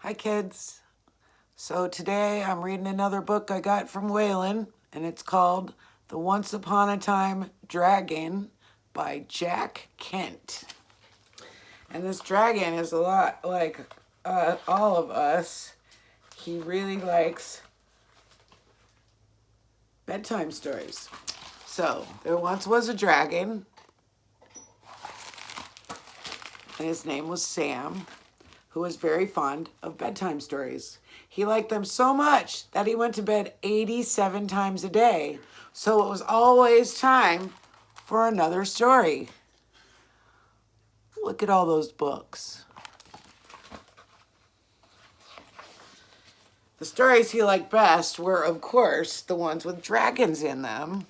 Hi, kids. So today I'm reading another book I got from Whalen, and it's called The Once Upon a Time Dragon by Jack Kent. And this dragon is a lot like all of us. He really likes bedtime stories. So there once was a dragon, and his name was Sam, who was very fond of bedtime stories. He liked them so much that he went to bed 87 times a day. So it was always time for another story. Look at all those books. The stories he liked best were, of course, the ones with dragons in them.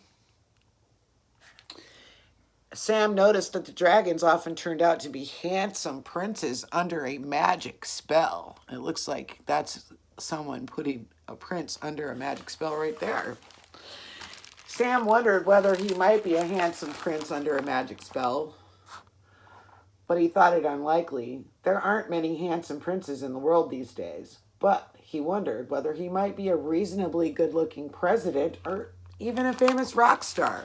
Sam noticed that the dragons often turned out to be handsome princes under a magic spell. It looks like that's someone putting a prince under a magic spell right there. Sam wondered whether he might be a handsome prince under a magic spell, but he thought it unlikely. There aren't many handsome princes in the world these days, but he wondered whether he might be a reasonably good-looking president or even a famous rock star.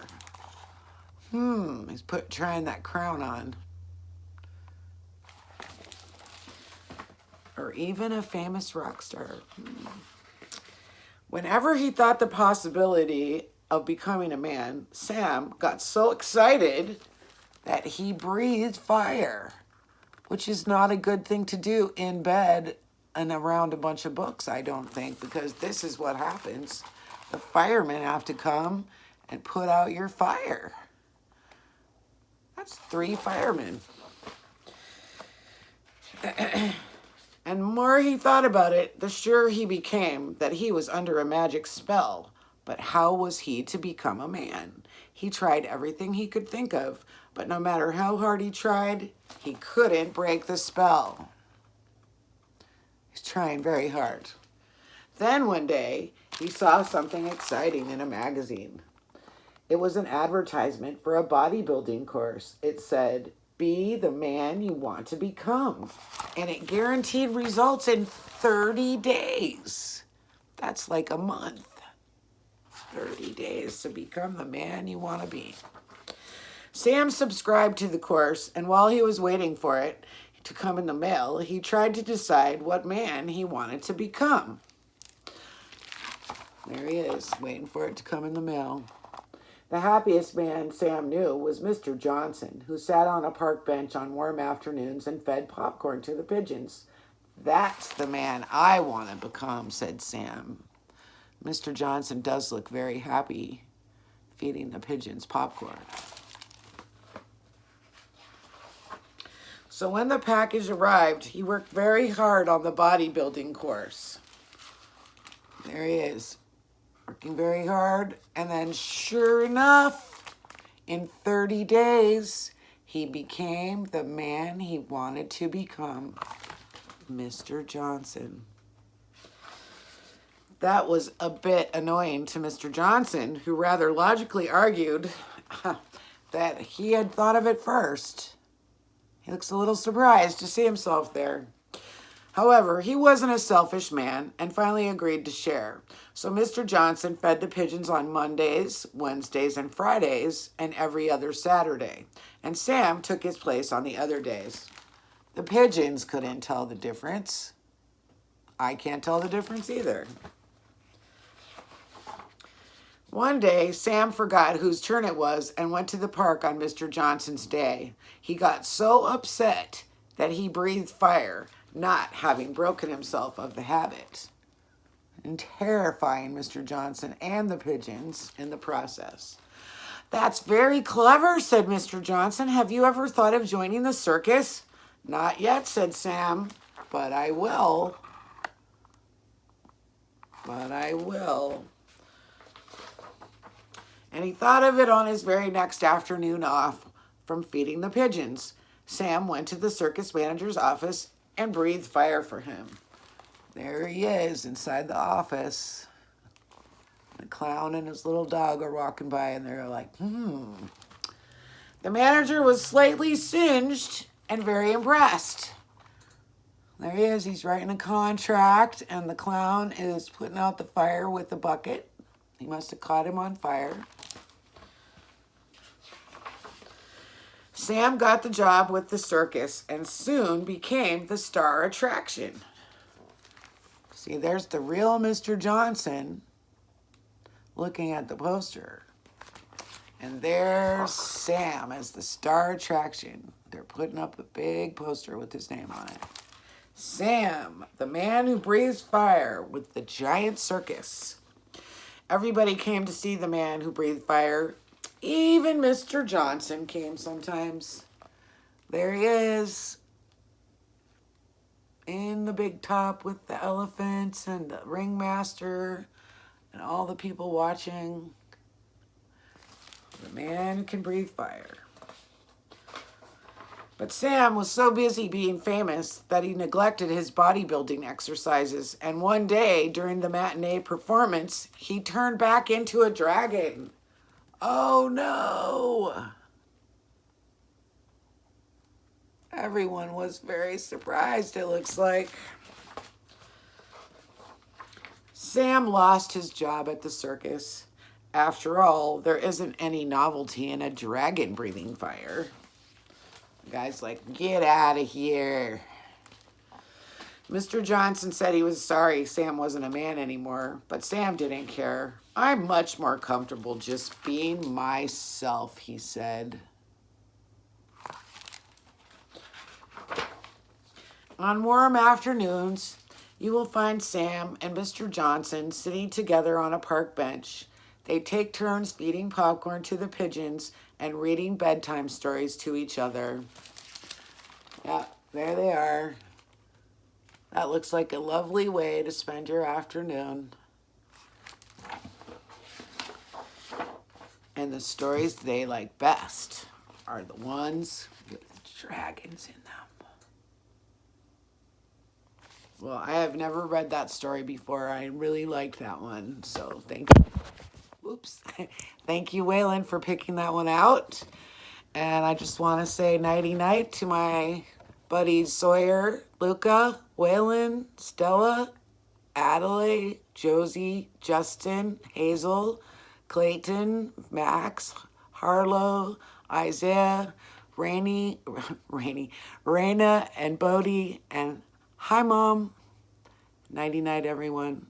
He's trying that crown on. Or even a famous rock star. Whenever he thought the possibility of becoming a man, Sam got so excited that he breathed fire, which is not a good thing to do in bed and around a bunch of books, I don't think, because this is what happens. The firemen have to come and put out your fire. That's 3 firemen. And the more he thought about it, the surer he became that he was under a magic spell. But how was he to become a man? He tried everything he could think of, but no matter how hard he tried, he couldn't break the spell. He's trying very hard. Then one day, he saw something exciting in a magazine. It was an advertisement for a bodybuilding course. It said, "Be the man you want to become." And it guaranteed results in 30 days. That's like a month. 30 days to become the man you want to be. Sam subscribed to the course, and while he was waiting for it to come in the mail, he tried to decide what man he wanted to become. There he is, waiting for it to come in the mail. The happiest man Sam knew was Mr. Johnson, who sat on a park bench on warm afternoons and fed popcorn to the pigeons. "That's the man I want to become," said Sam. Mr. Johnson does look very happy feeding the pigeons popcorn. So when the package arrived, he worked very hard on the bodybuilding course. There he is, working very hard, and then sure enough, in 30 days, he became the man he wanted to become, Mr. Johnson. That was a bit annoying to Mr. Johnson, who rather logically argued that he had thought of it first. He looks a little surprised to see himself there. However, he wasn't a selfish man and finally agreed to share. So Mr. Johnson fed the pigeons on Mondays, Wednesdays, and Fridays, and every other Saturday. And Sam took his place on the other days. The pigeons couldn't tell the difference. I can't tell the difference either. One day, Sam forgot whose turn it was and went to the park on Mr. Johnson's day. He got so upset that he breathed fire, not having broken himself of the habit, and terrifying Mr. Johnson and the pigeons in the process. "That's very clever," said Mr. Johnson. "Have you ever thought of joining the circus?" "Not yet," said Sam, "but I will. And he thought of it on his very next afternoon off from feeding the pigeons. Sam went to the circus manager's office and breathed fire for him. There he is inside the office. The clown and his little dog are walking by, and they're like, The manager was slightly singed and very impressed. There he is. He's writing a contract, and the clown is putting out the fire with a bucket. He must have caught him on fire. Sam got the job with the circus and soon became the star attraction. See, there's the real Mr. Johnson looking at the poster. And there's Sam as the star attraction. They're putting up a big poster with his name on it. Sam, the man who breathes fire with the giant circus. Everybody came to see the man who breathed fire. Even Mr. Johnson came sometimes. There he is in the big top with the elephants and the ringmaster and all the people watching. The man who can breathe fire. But Sam was so busy being famous that he neglected his bodybuilding exercises. And one day, during the matinee performance, he turned back into a dragon. Oh no! Everyone was very surprised, it looks like. Sam lost his job at the circus. After all, there isn't any novelty in a dragon breathing fire. The guy's like, get out of here. Mr. Johnson said he was sorry Sam wasn't a man anymore, but Sam didn't care. I'm much more comfortable just being myself, he said. On warm afternoons, you will find Sam and Mr. Johnson sitting together on a park bench. They take turns feeding popcorn to the pigeons and reading bedtime stories to each other. Yeah, there they are. That looks like a lovely way to spend your afternoon. And the stories they like best are the ones with dragons in them. Well, I have never read that story before. I really liked that one, so thank you. Oops. Thank you, Waylon, for picking that one out. And I just want to say nighty-night to my buddies Sawyer, Luca, Waylon, Stella, Adelaide, Josie, Justin, Hazel, Clayton, Max, Harlow, Isaiah, Raina, and Bodie, and hi, Mom. Nighty-night, everyone.